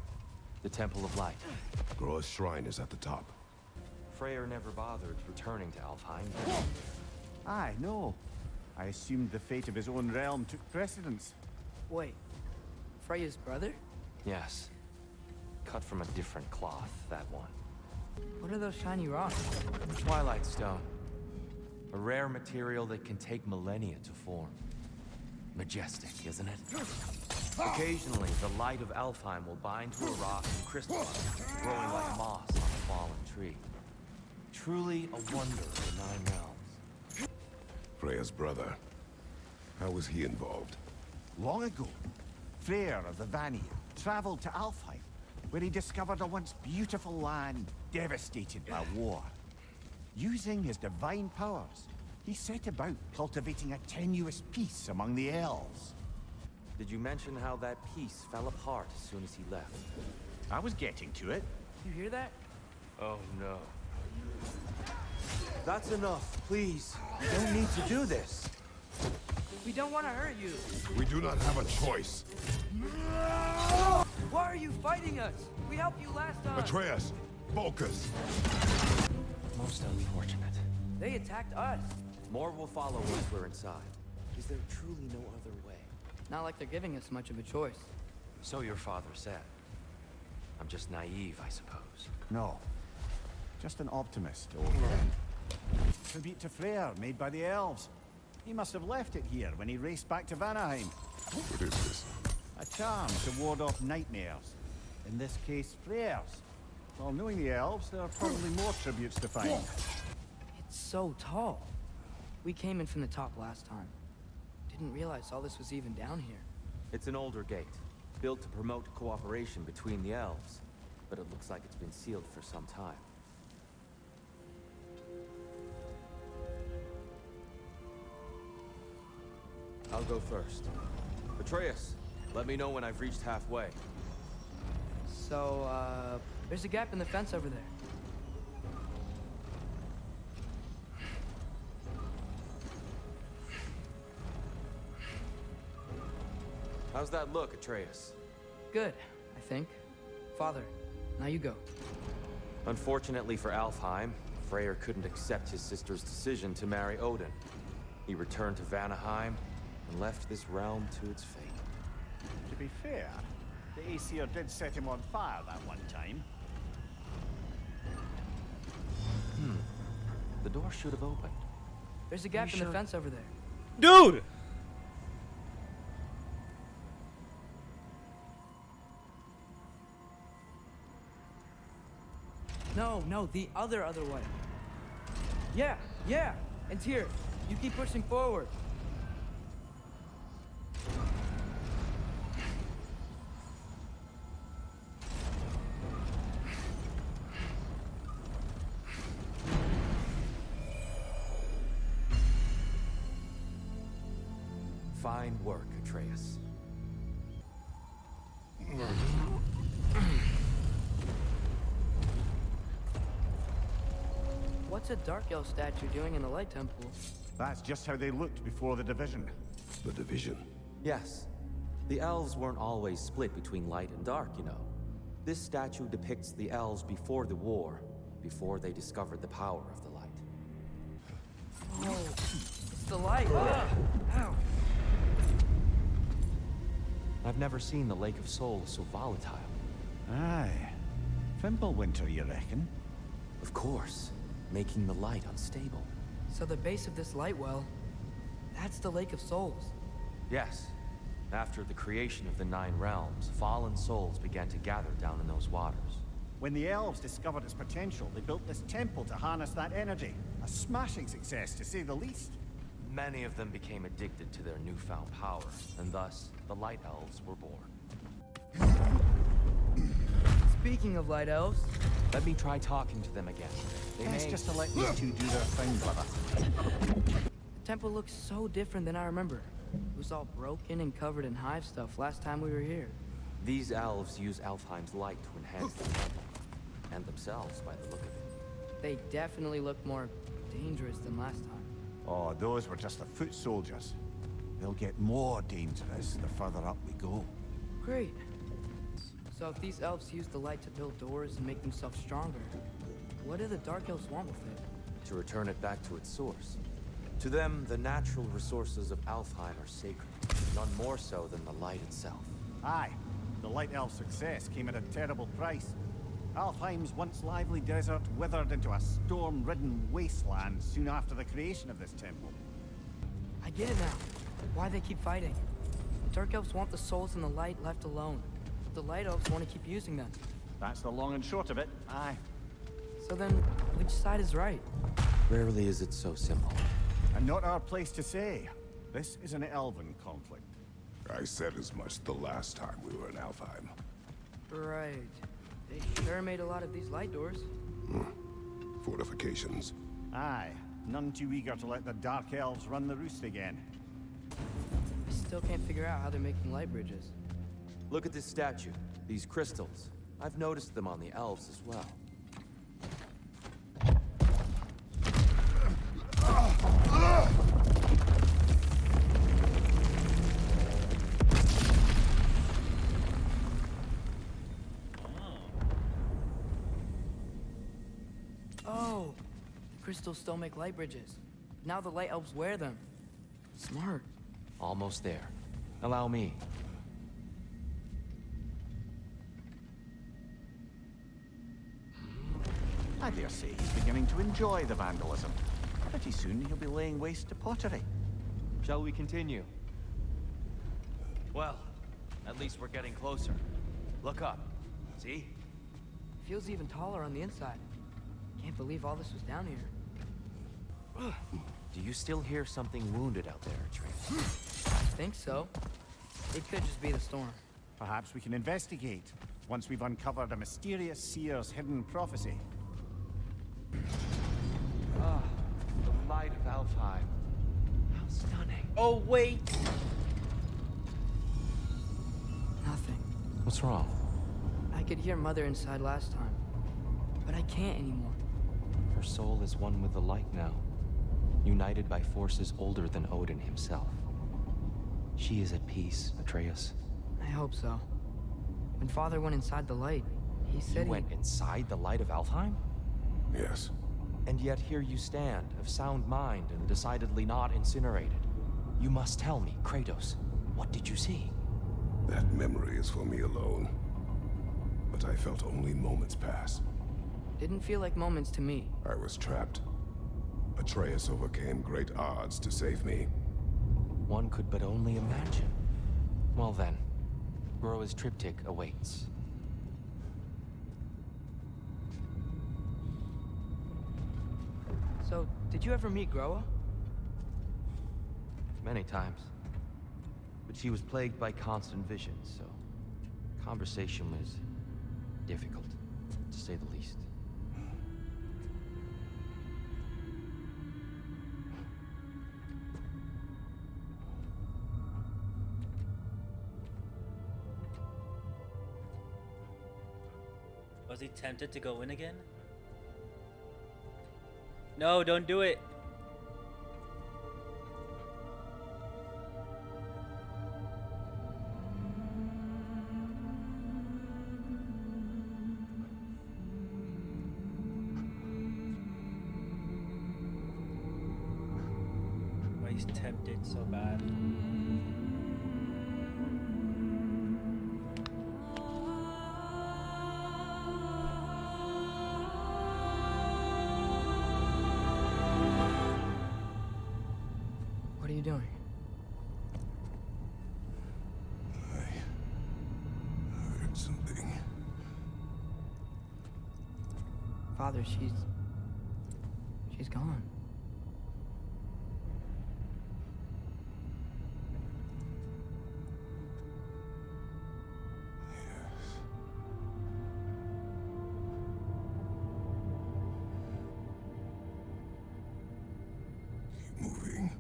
The Temple of Light. Groa's shrine is at the top. Freyr never bothered returning to Alfheim. Aye, no. I assumed the fate of his own realm took precedence. Wait. Freya's brother? Yes. Cut from a different cloth, that one. What are those shiny rocks? Twilight Stone. A rare material that can take millennia to form. Majestic, isn't it? Occasionally, the light of Alfheim will bind to a rock and crystallize, growing like moss on a fallen tree. Truly a wonder of the Nine Realms. Freya's brother. How was he involved? Long ago, Freyr of the Vanir traveled to Alfheim, where he discovered a once beautiful land devastated by war. Using his divine powers, he set about cultivating a tenuous peace among the elves. Did you mention how that peace fell apart as soon as he left? I was getting to it. You hear that? Oh no. That's enough, please. You don't need to do this. We don't want to hurt you. We do not have a choice. Why are you fighting us? We helped you last time. Atreus, focus. Most unfortunate. They attacked us. More will follow once we're inside. Is there truly no other way? Not like they're giving us much of a choice. So your father said. I'm just naive, I suppose. No. Just an optimist, old friend. Tribute to Freyr, made by the elves. He must have left it here when he raced back to Vanaheim. What is this? A charm to ward off nightmares. In this case, Freyr's. Well, knowing the elves, there are probably more tributes to find. It's so tall. We came in from the top last time. Didn't realize all this was even down here. It's an older gate, built to promote cooperation between the elves. But it looks like it's been sealed for some time. I'll go first. Atreus, let me know when I've reached halfway. So, there's a gap in the fence over there. How's that look, Atreus? Good, I think. Father, now you go. Unfortunately for Alfheim, Freyr couldn't accept his sister's decision to marry Odin. He returned to Vanaheim and left this realm to its fate. To be fair, the Aesir did set him on fire that one time. The door should have opened. There's a gap in the fence over there. Dude! No, the other way. Yeah, and here. You keep pushing forward. Fine work, Atreus. What's a Dark Elf statue doing in the Light Temple? That's just how they looked before the division. The division. Yes. The elves weren't always split between light and dark, you know. This statue depicts the elves before the war, before they discovered the power of the light. Oh, it's the light. Ow. I've never seen the Lake of Souls so volatile. Aye. Fimbulwinter, you reckon? Of course, making the light unstable. So the base of this light well, that's the Lake of Souls. Yes. After the creation of the Nine Realms, fallen souls began to gather down in those waters. When the elves discovered its potential, they built this temple to harness that energy. A smashing success, to say the least. Many of them became addicted to their newfound power, and thus, the Light Elves were born. Speaking of Light Elves... Let me try talking to them again. It's just to let these two do their thing, brother. The temple looks so different than I remember. It was all broken and covered in hive stuff last time we were here. These elves use Alfheim's light to enhance the temple, and themselves by the look of it. They definitely look more dangerous than last time. Oh, those were just the foot soldiers. They'll get more dangerous the further up we go. Great. So if these elves use the light to build doors and make themselves stronger, what do the Dark Elves want with it? To return it back to its source. To them, the natural resources of Alfheim are sacred, none more so than the light itself. Aye. The Light Elf success came at a terrible price. Alfheim's once lively desert withered into a storm-ridden wasteland soon after the creation of this temple. I get it now. Why they keep fighting. The Dark Elves want the souls and the light left alone. The Light Elves want to keep using them. That's the long and short of it, aye. So then, which side is right? Rarely is it so simple. And not our place to say. This is an elven conflict. I said as much the last time we were in Alfheim. Right. They sure made a lot of these light doors. Fortifications. Aye. None too eager to let the Dark Elves run the roost again. I still can't figure out how they're making light bridges. Look at this statue, these crystals. I've noticed them on the elves as well. Oh, the crystals still make light bridges. Now the Light Elves wear them. Smart. Almost there. Allow me. I dare say he's beginning to enjoy the vandalism. Pretty soon he'll be laying waste to pottery. Shall we continue? Well, at least we're getting closer. Look up. See? Feels even taller on the inside. Can't believe all this was down here. Do you still hear something wounded out there, Atreus? I think so. It could just be the storm. Perhaps we can investigate, once we've uncovered a mysterious seer's hidden prophecy. Ah, the light of Alfheim. How stunning. Oh, wait! Nothing. What's wrong? I could hear Mother inside last time, but I can't anymore. Her soul is one with the light now, united by forces older than Odin himself. She is at peace, Atreus. I hope so. When Father went inside the light, he said You went inside the light of Alfheim? Yes. And yet here you stand, of sound mind and decidedly not incinerated. You must tell me, Kratos, what did you see? That memory is for me alone. But I felt only moments pass. Didn't feel like moments to me. I was trapped. Atreus overcame great odds to save me. One could but only imagine. Well then, Groa's triptych awaits. So, did you ever meet Groa? Many times. But she was plagued by constant visions, so conversation was difficult, to say the least. Was he tempted to go in again? No, don't do it. Why he's tempted so bad. What are you doing? I heard something. Father, she's gone. Keep moving.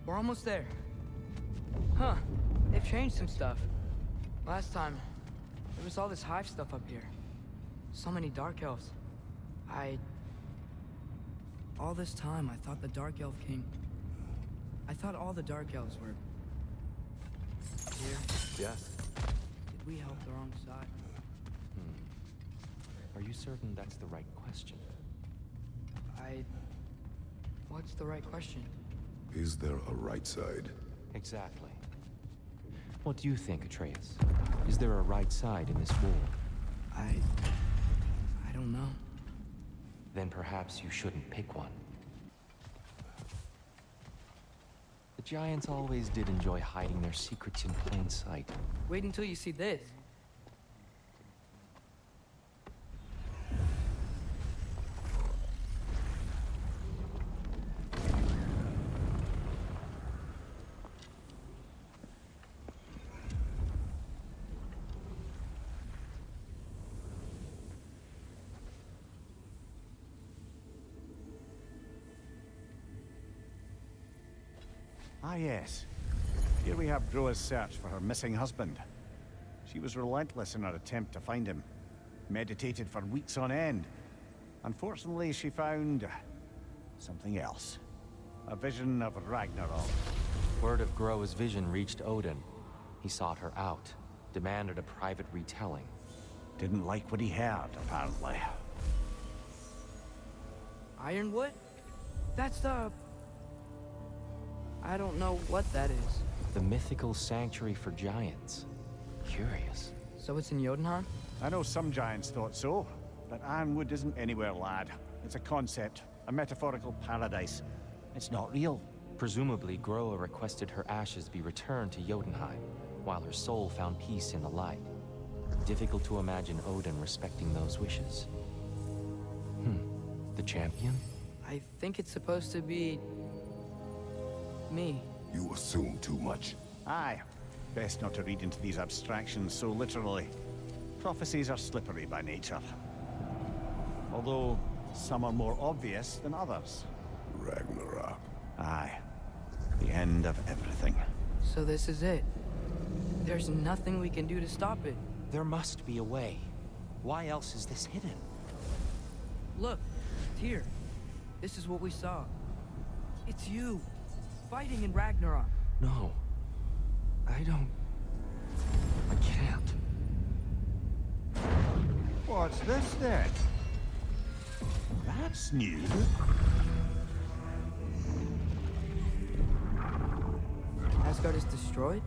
We're almost there. Huh. They've changed some stuff. Last time, there was all this hive stuff up here. So many Dark Elves. All this time, I thought the Dark Elf King... I thought all the Dark Elves were... here. Yes. Did we help the wrong side? Are you certain that's the right question? What's the right question? Is there a right side? Exactly. What do you think, Atreus? Is there a right side in this war? I don't know. Then perhaps you shouldn't pick one. The Giants always did enjoy hiding their secrets in plain sight. Wait until you see this. Ah, yes. Here we have Groa's search for her missing husband. She was relentless in her attempt to find him. Meditated for weeks on end. Unfortunately, she found... something else. A vision of Ragnarok. Word of Groa's vision reached Odin. He sought her out, demanded a private retelling. Didn't like what he heard, apparently. Ironwood? That's the... I don't know what that is. The mythical sanctuary for giants. Curious. So it's in Jotunheim? I know some giants thought so, but Ironwood isn't anywhere, lad. It's a concept, a metaphorical paradise. It's not real. Presumably, Groa requested her ashes be returned to Jotunheim, while her soul found peace in the light. Difficult to imagine Odin respecting those wishes. The champion? I think it's supposed to be... me. You assume too much. Aye. Best not to read into these abstractions so literally. Prophecies are slippery by nature. Although, some are more obvious than others. Ragnarok. Aye. The end of everything. So this is it. There's nothing we can do to stop it. There must be a way. Why else is this hidden? Look, Tyr. This is what we saw. It's you, fighting in Ragnarok. No. I can't. What's this then? That's new. Asgard is destroyed?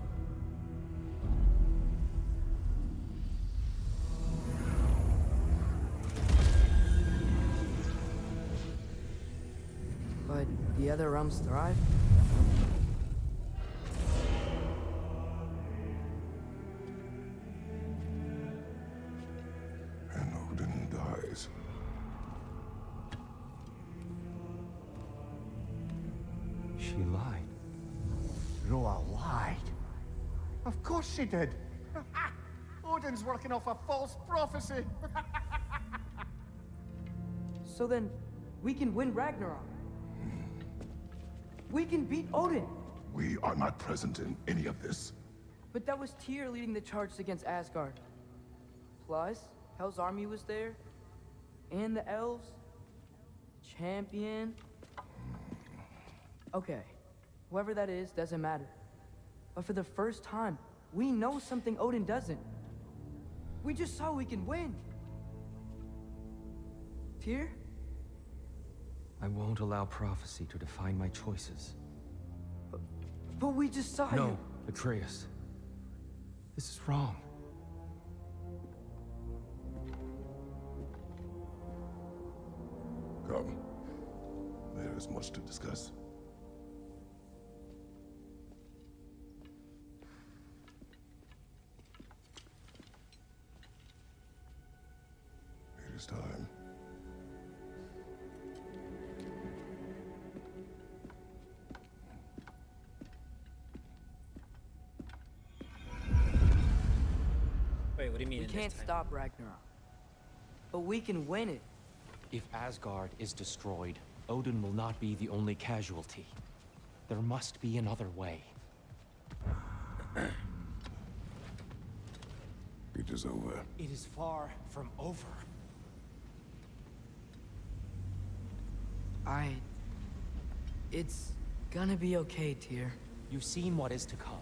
But the other realms thrive? And Odin dies. She lied. Roa lied. Of course she did. Odin's working off a false prophecy. So then, we can win Ragnarok. We can beat Odin. We are not present in any of this. But that was Tyr leading the charge against Asgard. Plus, Hell's army was there. And the elves. Champion. Okay, whoever that is doesn't matter. But for the first time, we know something Odin doesn't. We just saw we can win. Tyr? I won't allow prophecy to define my choices. But we just saw you. No, Atreus. This is wrong. Come. There is much to discuss. It is time. Wait, what do you mean? We in this can't time? stop Ragnarok. But we can win it. If Asgard is destroyed, Odin will not be the only casualty. There must be another way. It is over. It is far from over. It's gonna be okay, Tyr. You've seen what is to come.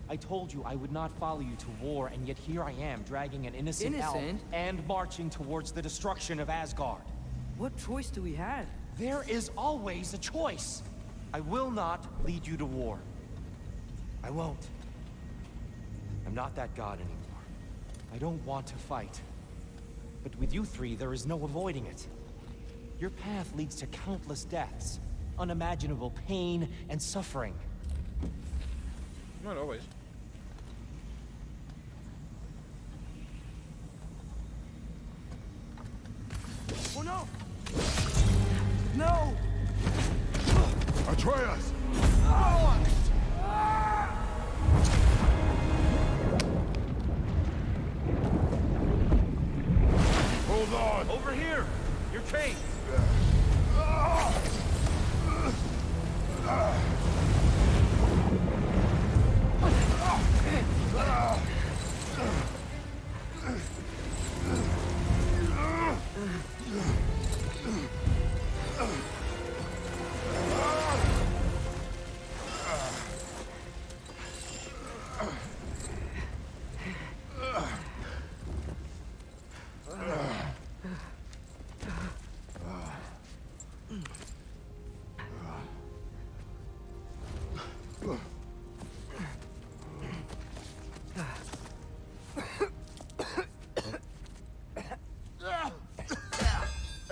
I told you I would not follow you to war, and yet here I am, dragging an innocent elf and marching towards the destruction of Asgard. What choice do we have? There is always a choice. I will not lead you to war. I won't. I'm not that god anymore. I don't want to fight. But with you three, there is no avoiding it. Your path leads to countless deaths, unimaginable pain and suffering. Not always. Oh no! No! Atreus! Hold on! Over here! Your chain!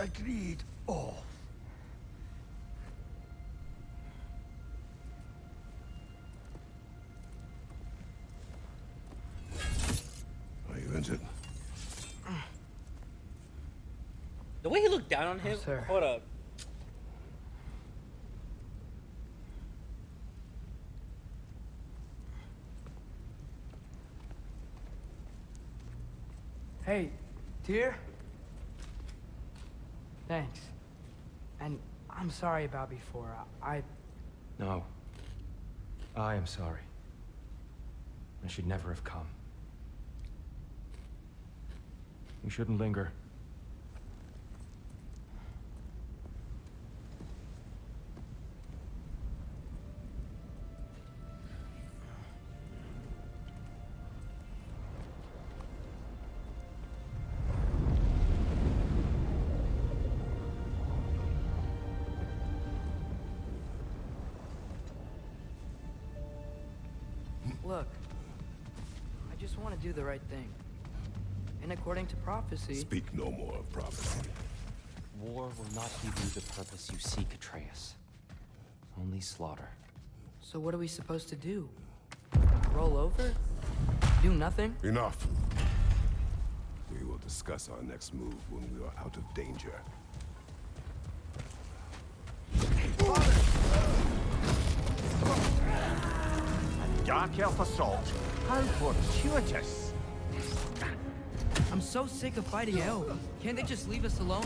Agreed. Oh. Are you injured? The way he looked down on him. sir. Hold up. Hey, Tyr? Thanks. And I'm sorry about before. No. I am sorry. I should never have come. We shouldn't linger. Look, I just want to do the right thing. And according to prophecy... Speak no more of prophecy. War will not give you the purpose you seek, Atreus. Only slaughter. So what are we supposed to do? Roll over? Do nothing? Enough. We will discuss our next move when we are out of danger. A dark elf assault. How fortuitous. I'm so sick of fighting elves. Can't they just leave us alone?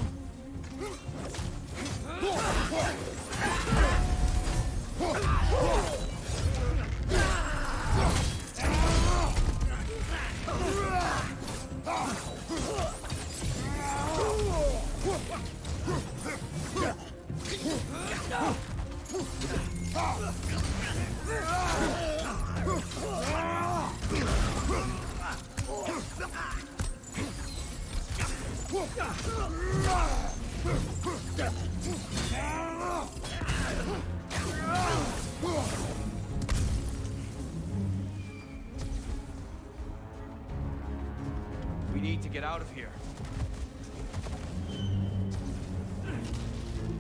We need to get out of here.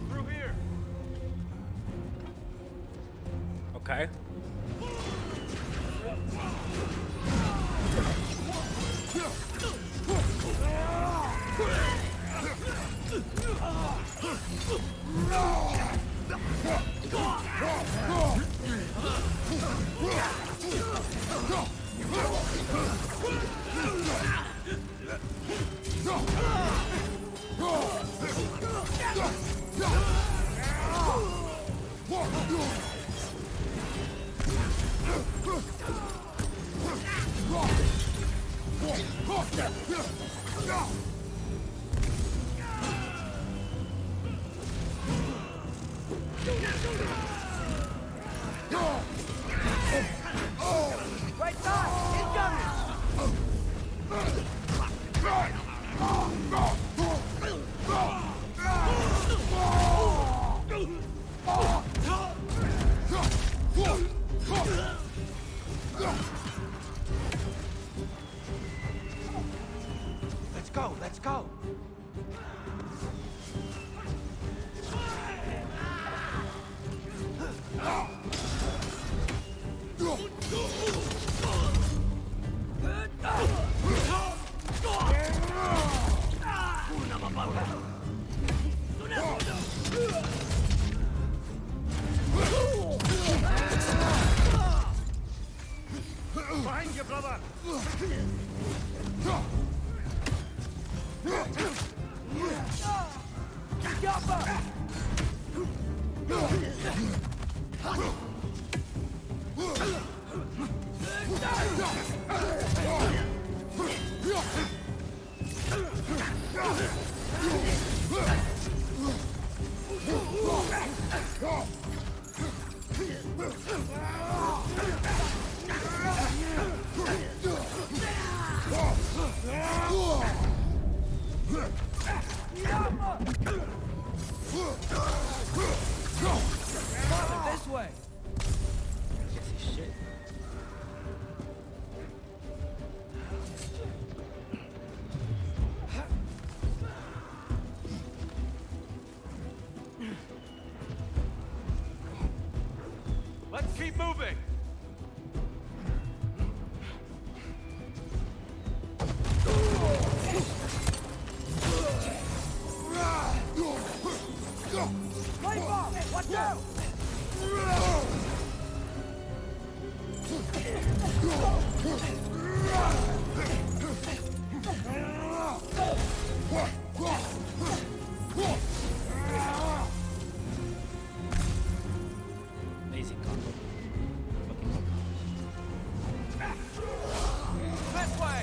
Through here. Okay. Right side! Incoming! Let's go, let's go! Behind you, brother! This way! Shit. Let's keep moving! Watch out! Amazing combo. This way!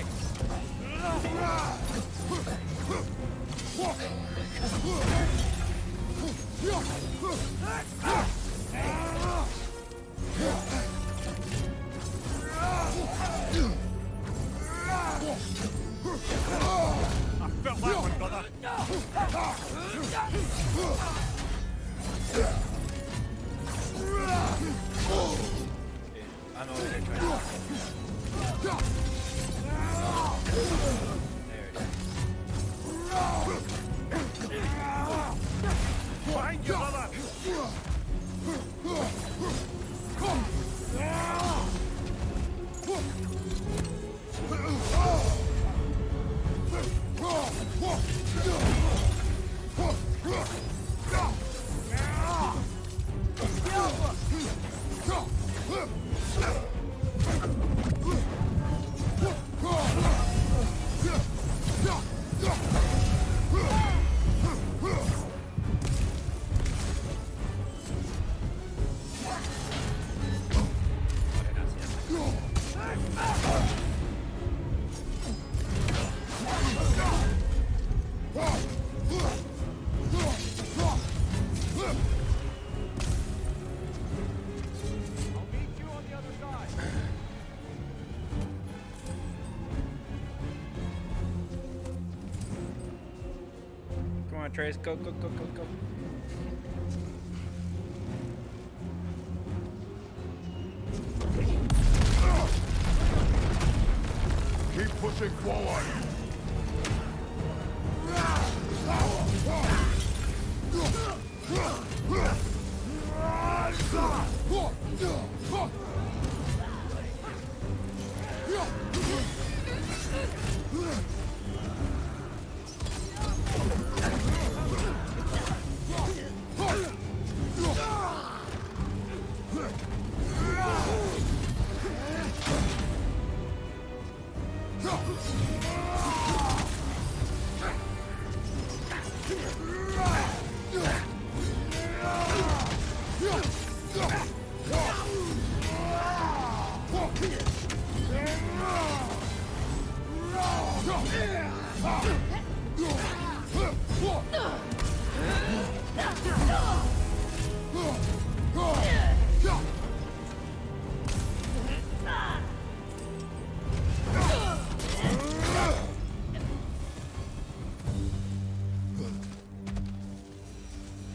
I felt that one, brother! I over here trying to... There it is. Find your mother! Come on, Trace. Go, go, go, go, go. Keep pushing forward.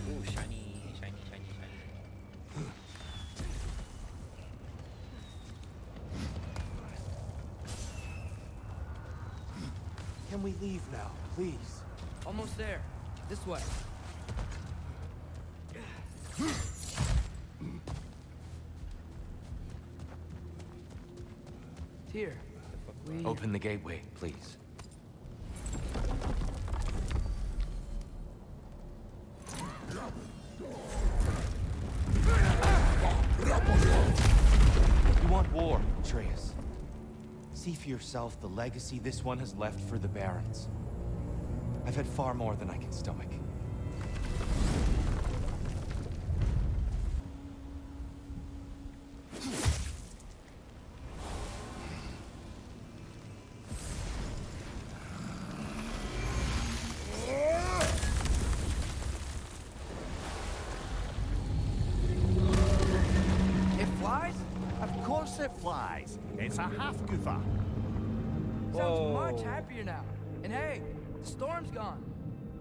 Ooh, shiny, shiny, shiny, shiny. Can we leave now, please? Almost there. This way. Here. Open the gateway, please. You want war, Atreus. See for yourself the legacy this one has left for the Barons. I've had far more than I can stomach. It flies? Of course it flies. It's a half-goofer. Sounds much happier now. And hey, the storm's gone.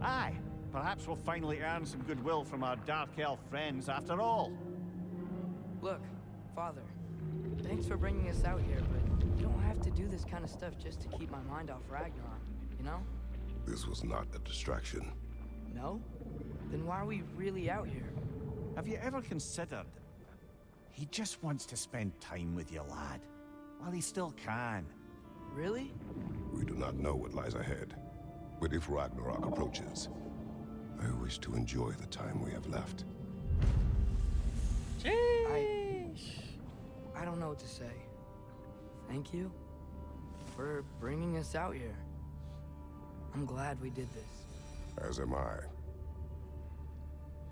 Aye, perhaps we'll finally earn some goodwill from our Dark Elf friends after all. Look, Father, thanks for bringing us out here, but you don't have to do this kind of stuff just to keep my mind off Ragnarok, you know? This was not a distraction. No? Then why are we really out here? Have you ever considered... He just wants to spend time with you, lad. While he still can. Really? We do not know what lies ahead. But if Ragnarok approaches, I wish to enjoy the time we have left. I don't know what to say. Thank you for bringing us out here. I'm glad we did this. As am I.